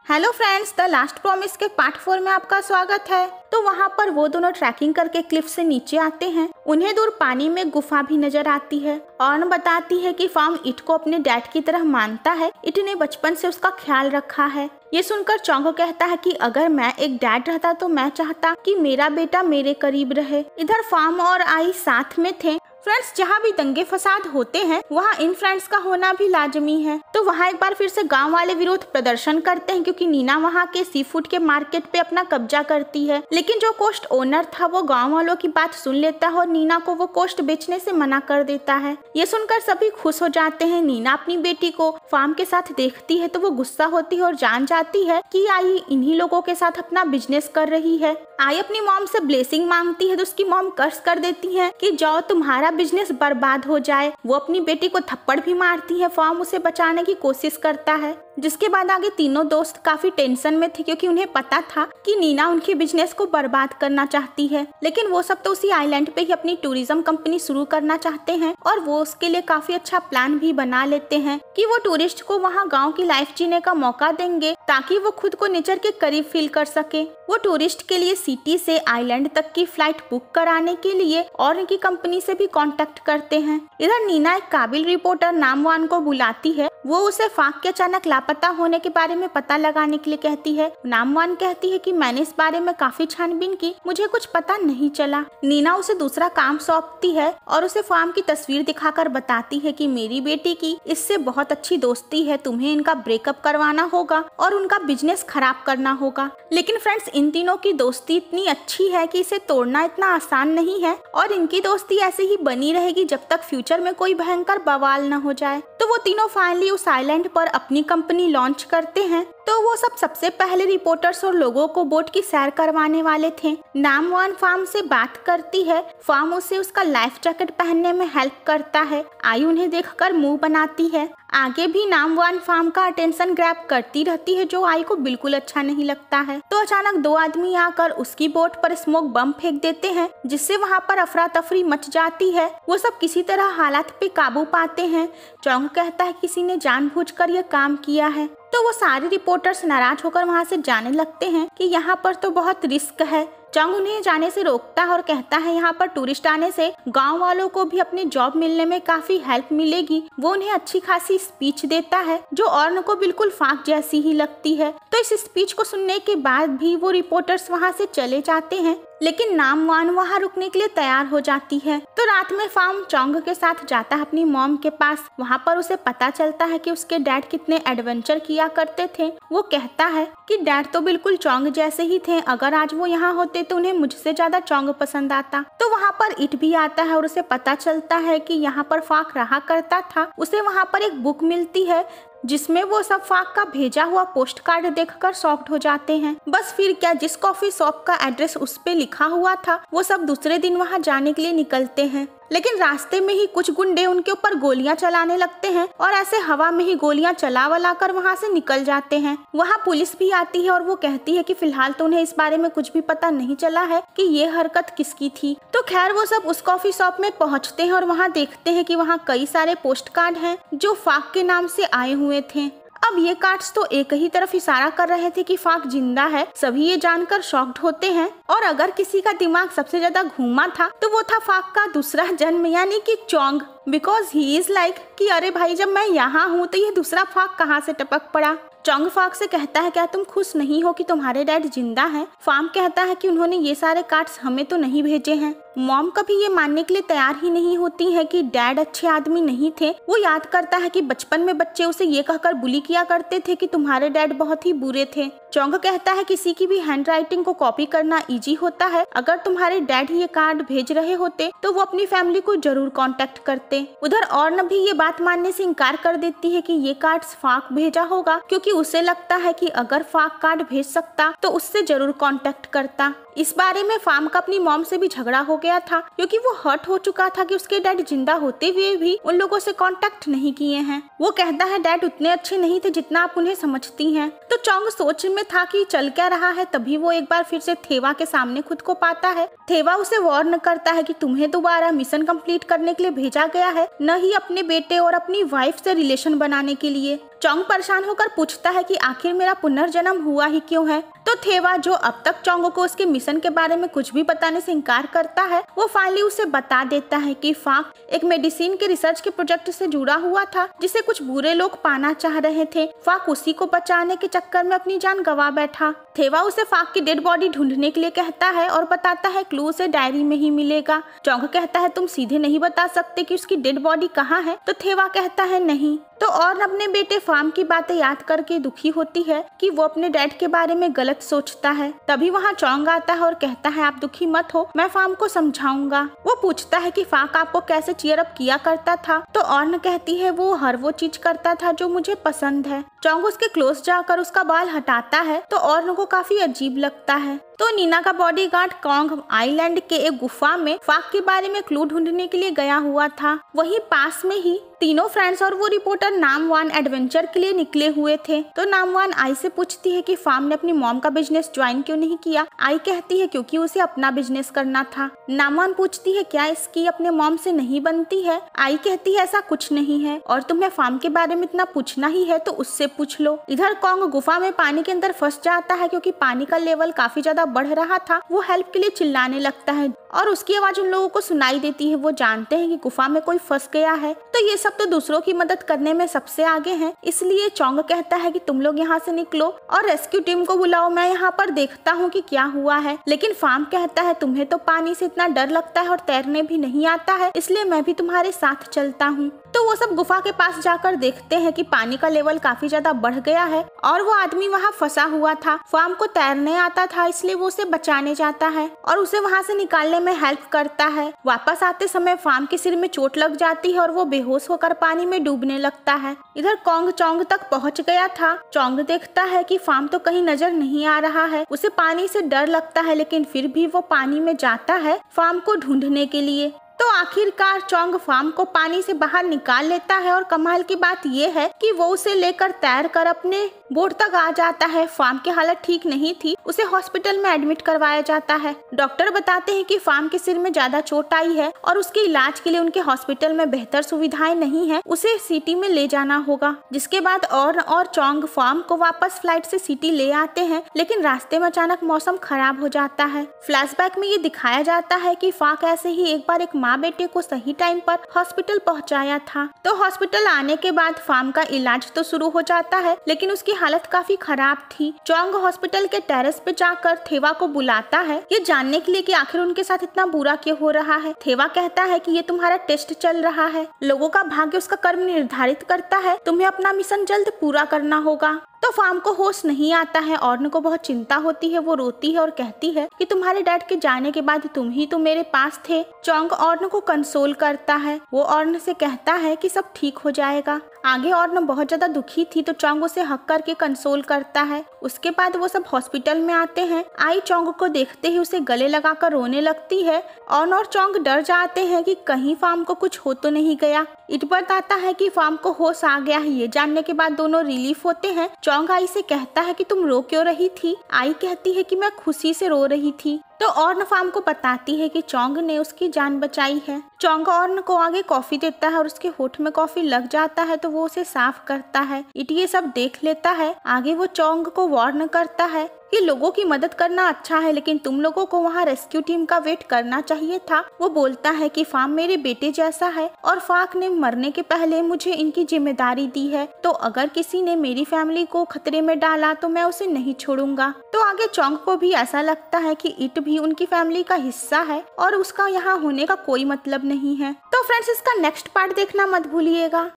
Hello friends, the last promise के part 4 में आपका स्वागत है। तो वहाँ पर वो दोनों ट्रैकिंग करके क्लिफ से नीचे आते हैं। उन्हें दूर पानी में गुफा भी नजर आती है। ऑर्न बताती है कि फार्म इट को अपने डैड की तरह मानता है। इट ने बचपन से उसका ख्याल रखा है। ये सुनकर चोंग कहता है कि अगर मैं एक डैड रहता तो मैं चाहता कि मेरा बेटा मेरे करीब रहे। इधर फार्म और आई साथ में थे। फ्रेंड्स, जहाँ भी दंगे फसाद होते हैं वहाँ इन फ्रेंड्स का होना भी लाजमी है। तो वहाँ एक बार फिर से गांव वाले विरोध प्रदर्शन करते हैं क्योंकि नीना वहाँ के सी फूड के मार्केट पे अपना कब्जा करती है। लेकिन जो कोस्ट ओनर था वो गांव वालों की बात सुन लेता है और नीना को वो कोस्ट बेचने से मना कर देता है। ये सुनकर सभी खुश हो जाते हैं। नीना अपनी बेटी को फार्म के साथ देखती है तो वो गुस्सा होती है और जान जाती है कि आई इन्हीं लोगों के साथ अपना बिजनेस कर रही है। आई अपनी मॉम से ब्लेसिंग मांगती है तो उसकी मॉम कर्स कर देती है कि जाओ तुम्हारा बिजनेस बर्बाद हो जाए। वो अपनी बेटी को थप्पड़ भी मारती है। फार्म उसे बचाने की कोशिश करता है। जिसके बाद आगे तीनों दोस्त काफी टेंशन में थे क्योंकि उन्हें पता था कि नीना उनके बिजनेस को बर्बाद करना चाहती है। लेकिन वो सब तो उसी आइलैंड पे ही अपनी टूरिज्म कंपनी शुरू करना चाहते हैं और वो उसके लिए काफी अच्छा प्लान भी बना लेते हैं कि वो टूरिस्ट को वहाँ गाँव की लाइफ जीने का मौका देंगे ताकि वो खुद को नेचर के करीब फील कर सके। वो टूरिस्ट के लिए सिटी से आइलैंड तक की फ्लाइट बुक कराने के लिए और उनकी कंपनी से भी कांटेक्ट करते हैं। इधर नीना एक काबिल रिपोर्टर नामवान को बुलाती है। वो उसे फाक के अचानक लापता होने के बारे में पता लगाने के लिए कहती है। नामवान कहती है कि मैंने इस बारे में काफी छानबीन की, मुझे कुछ पता नहीं चला। नीना उसे दूसरा काम सौंपती है और उसे फार्म की तस्वीर दिखाकर बताती है कि मेरी बेटी की इससे बहुत अच्छी दोस्ती है, तुम्हें इनका ब्रेकअप करवाना होगा और उनका बिजनेस खराब करना होगा। लेकिन फ्रेंड्स, इन तीनों की दोस्ती इतनी अच्छी है कि इसे तोड़ना इतना आसान नहीं है और इनकी दोस्ती ऐसे ही बनी रहेगी जब तक फ्यूचर में कोई भयंकर बवाल न हो जाए। तो वो तीनों फाइनली उस आइलैंड पर अपनी कंपनी लॉन्च करते हैं। तो वो सबसे पहले रिपोर्टर्स और लोगों को बोट की सैर करवाने वाले थे। नामवान फार्म से बात करती है। फार्म उसे उसका लाइफ जैकेट पहनने में हेल्प करता है। आई उन्हें देखकर मुंह बनाती है। आगे भी नामवान फार्म का अटेंशन ग्रैब करती रहती है जो आई को बिल्कुल अच्छा नहीं लगता है। तो अचानक दो आदमी आकर उसकी बोट पर स्मोक बम फेंक देते हैं जिससे वहाँ पर अफरा तफरी मच जाती है। वो सब किसी तरह हालात पे काबू पाते हैं। चोंग कहता है किसी ने जानबूझकर यह काम किया है। तो वो सारे रिपोर्टर्स नाराज होकर वहाँ से जाने लगते हैं कि यहाँ पर तो बहुत रिस्क है। चोंग उन्हें जाने से रोकता है और कहता है यहाँ पर टूरिस्ट आने से गांव वालों को भी अपनी जॉब मिलने में काफी हेल्प मिलेगी। वो उन्हें अच्छी खासी स्पीच देता है जो ऑर्न को बिल्कुल फाक जैसी ही लगती है। तो इस स्पीच को सुनने के बाद भी वो रिपोर्टर्स वहाँ से चले जाते हैं। लेकिन नामवान वहाँ रुकने के लिए तैयार हो जाती है। तो रात में फार्म चोंग के साथ जाता है अपनी मॉम के पास। वहाँ पर उसे पता चलता है कि उसके डैड कितने एडवेंचर किया करते थे। वो कहता है कि डैड तो बिल्कुल चोंग जैसे ही थे, अगर आज वो यहाँ होते तो उन्हें मुझसे ज्यादा चोंग पसंद आता। तो वहाँ पर इट भी आता है और उसे पता चलता है कि यहाँ पर फाक रहा करता था। उसे वहाँ पर एक बुक मिलती है जिसमें वो सब फाक का भेजा हुआ पोस्ट कार्ड देखकर शॉक्ड हो जाते हैं। बस फिर क्या, जिस कॉफी शॉप का एड्रेस उस पे लिखा हुआ था वो सब दूसरे दिन वहाँ जाने के लिए निकलते हैं। लेकिन रास्ते में ही कुछ गुंडे उनके ऊपर गोलियां चलाने लगते हैं और ऐसे हवा में ही गोलियां चला कर वहाँ से निकल जाते हैं। वहाँ पुलिस भी आती है और वो कहती है कि फिलहाल तो उन्हें इस बारे में कुछ भी पता नहीं चला है कि ये हरकत किसकी थी। तो खैर वो सब उस कॉफी शॉप में पहुँचते हैं और वहाँ देखते हैं कि वहाँ कई सारे पोस्ट कार्ड हैं जो फाक के नाम से आए हुए थे। अब ये कार्ड्स तो एक ही तरफ इशारा कर रहे थे कि फाक जिंदा है। सभी ये जानकर शॉक्ड होते हैं और अगर किसी का दिमाग सबसे ज्यादा घूमा था तो वो था फाक का दूसरा जन्म यानी कि चोंग। बिकॉज ही इज लाइक कि अरे भाई, जब मैं यहाँ हूँ तो ये दूसरा फाक कहाँ से टपक पड़ा। चोंग फाक से कहता है क्या तुम खुश नहीं हो कि तुम्हारे डैड जिंदा हैं? फार्म कहता है कि उन्होंने ये सारे कार्ड्स हमें तो नहीं भेजे हैं। मॉम कभी ये मानने के लिए तैयार ही नहीं होती है कि डैड अच्छे आदमी नहीं थे। वो याद करता है कि बचपन में बच्चे उसे ये कहकर बुली किया करते थे कि तुम्हारे डैड बहुत ही बुरे थे। चोंग कहता है किसी की भी हैंडराइटिंग को कॉपी करना इजी होता है। अगर तुम्हारे डैड ये कार्ड भेज रहे होते तो वो अपनी फैमिली को जरूर कांटेक्ट करते। उधर ऑर्न भी ये बात मानने से इनकार कर देती है कि ये कार्ड्स फाक भेजा होगा क्योंकि उसे लगता है कि अगर फाक कार्ड भेज सकता तो उससे जरूर कांटेक्ट करता। इस बारे में फार्म का अपनी मॉम से भी झगड़ा हो गया गया था क्योंकि वो हर्ट हो चुका था कि उसके डैड जिंदा होते हुए भी उन लोगों से कांटेक्ट नहीं किए हैं। वो कहता है डैड उतने अच्छे नहीं थे जितना आप उन्हें समझती हैं। तो चोंग सोच में था कि चल क्या रहा है, तभी वो एक बार फिर से थेवा के सामने खुद को पाता है। थेवा उसे वार्न करता है कि तुम्हें दोबारा मिशन कंप्लीट करने के लिए भेजा गया है, न ही अपने बेटे और अपनी वाइफ से रिलेशन बनाने के लिए। चोंग परेशान होकर पूछता है कि आखिर मेरा पुनर्जन्म हुआ ही क्यों है। तो थेवा, जो अब तक चोंग को उसके मिशन के बारे में कुछ भी बताने से इनकार करता है, वो फाइनली उसे बता देता है कि फाक एक मेडिसिन के रिसर्च के प्रोजेक्ट से जुड़ा हुआ था जिसे कुछ बुरे लोग पाना चाह रहे थे। फाक उसी को बचाने के चक्कर में अपनी जान गंवा बैठा। थेवा उसे फाक की डेड बॉडी ढूंढने के लिए कहता है और बताता है क्लू उसे डायरी में ही मिलेगा। चोंग कहता है तुम सीधे नहीं बता सकते कि उसकी डेड बॉडी कहाँ है। तो थेवा कहता है नहीं। तो और अपने बेटे फार्म की बातें याद करके दुखी होती है कि वो अपने डैड के बारे में गलत सोचता है। तभी वहाँ चोंग आता है और कहता है आप दुखी मत हो, मैं फार्म को समझाऊंगा। वो पूछता है कि फाक आपको कैसे चीयर अप किया करता था। तो ऑर्न कहती है वो हर वो चीज करता था जो मुझे पसंद है। चोंग उसके क्लोज जाकर उसका बाल हटाता है तो ऑर्न को काफी अजीब लगता है। तो नीना का बॉडीगार्ड कोंग आइलैंड के एक गुफा में फाक के बारे में क्लू ढूंढने के लिए गया हुआ था। वहीं पास में ही तीनों फ्रेंड्स और वो रिपोर्टर नामवान एडवेंचर के लिए निकले हुए थे। तो नामवान आई से पूछती है कि फार्म ने अपनी मॉम का बिजनेस ज्वाइन क्यों नहीं किया। आई कहती है क्योंकि उसे अपना बिजनेस करना था। नामवान पूछती है क्या इसकी अपने मॉम से नहीं बनती है। आई कहती है ऐसा कुछ नहीं है और तुम्हें फार्म के बारे में इतना पूछना ही है तो उससे पूछ लो। इधर कोंग गुफा में पानी के अंदर फंस जाता है क्योंकि पानी का लेवल काफी ज्यादा बढ़ रहा था। वो हेल्प के लिए चिल्लाने लगता है और उसकी आवाज उन लोगों को सुनाई देती है। वो जानते हैं कि गुफा में कोई फंस गया है। तो ये सब तो दूसरों की मदद करने में सबसे आगे हैं। इसलिए चोंग कहता है कि तुम लोग यहाँ से निकलो और रेस्क्यू टीम को बुलाओ, मैं यहाँ पर देखता हूँ कि क्या हुआ है। लेकिन फार्म कहता है तुम्हें तो पानी से इतना डर लगता है और तैरने भी नहीं आता है, इसलिए मैं भी तुम्हारे साथ चलता हूँ। तो वो सब गुफा के पास जाकर देखते हैं कि पानी का लेवल काफी ज्यादा बढ़ गया है और वो आदमी वहाँ फंसा हुआ था। फार्म को तैरने आता था इसलिए वो उसे बचाने जाता है और उसे वहाँ से निकालने में हेल्प करता है। वापस आते समय फार्म के सिर में चोट लग जाती है और वो बेहोश होकर पानी में डूबने लगता है। इधर कोंग चोंग तक पहुँच गया था। चोंग देखता है कि फार्म तो कहीं नजर नहीं आ रहा है। उसे पानी से डर लगता है लेकिन फिर भी वो पानी में जाता है फार्म को ढूंढने के लिए। तो आखिरकार चोंग फार्म को पानी से बाहर निकाल लेता है और कमाल की बात ये है कि वो उसे लेकर तैर कर अपने बोट तक आ जाता है। फार्म की हालत ठीक नहीं थी, उसे हॉस्पिटल में एडमिट करवाया जाता है। डॉक्टर बताते हैं कि फार्म के सिर में ज्यादा चोट आई है और उसके इलाज के लिए उनके हॉस्पिटल में बेहतर सुविधाएं नहीं है, उसे सिटी में ले जाना होगा। जिसके बाद और चोंग फार्म को वापस फ्लाइट से सिटी ले आते हैं लेकिन रास्ते में अचानक मौसम खराब हो जाता है। फ्लैशबैक में ये दिखाया जाता है कि फाक ऐसे ही एक बार एक माँ बेटे को सही टाइम पर हॉस्पिटल पहुंचाया था। तो हॉस्पिटल आने के बाद फार्म का इलाज तो शुरू हो जाता है लेकिन उसकी हालत काफी खराब थी। चोंग हॉस्पिटल के टेरेस पे जाकर थेवा को बुलाता है ये जानने के लिए कि आखिर उनके साथ इतना बुरा क्यों हो रहा है। थेवा कहता है कि ये तुम्हारा टेस्ट चल रहा है, लोगों का भाग्य उसका कर्म निर्धारित करता है, तुम्हें अपना मिशन जल्द पूरा करना होगा। तो फार्म को होश नहीं आता है। ऑर्न को बहुत चिंता होती है। वो रोती है और कहती है कि तुम्हारे डैड के जाने के बाद तुम ही तो मेरे पास थे। चोंग ऑर्न को कंसोल करता है। वो ऑर्न से कहता है कि सब ठीक हो जाएगा। आगे ऑर्न बहुत ज्यादा दुखी थी तो चोंग उसे हक करके कंसोल करता है। उसके बाद वो सब हॉस्पिटल में आते हैं। आई चोंग को देखते ही उसे गले लगाकर रोने लगती है। ऑर्न और चोंग डर जाते हैं कि कहीं फार्म को कुछ हो तो नहीं गया। इट बताता है कि फार्म को होश आ गया है। ये जानने के बाद दोनों रिलीफ होते हैं। चोंग आई से कहता है कि तुम रो क्यों रही थी। आई कहती है कि मैं खुशी से रो रही थी। तो ऑर्न फार्म को बताती है कि चोंग ने उसकी जान बचाई है। चोंग ऑर्न को आगे कॉफी देता है और उसके होठ में कॉफी लग जाता है तो वो उसे साफ करता है। इट ये सब देख लेता है। आगे वो चोंग को वार्न करता है कि लोगों की मदद करना अच्छा है लेकिन तुम लोगों को वहाँ रेस्क्यू टीम का वेट करना चाहिए था। वो बोलता है कि फार्म मेरे बेटे जैसा है और फाक ने मरने के पहले मुझे इनकी जिम्मेदारी दी है, तो अगर किसी ने मेरी फैमिली को खतरे में डाला तो मैं उसे नहीं छोड़ूंगा। तो आगे चोंग को भी ऐसा लगता है कि इट भी उनकी फैमिली का हिस्सा है और उसका यहाँ होने का कोई मतलब नहीं है। तो फ्रेंड्स इसका नेक्स्ट पार्ट देखना मत भूलिएगा।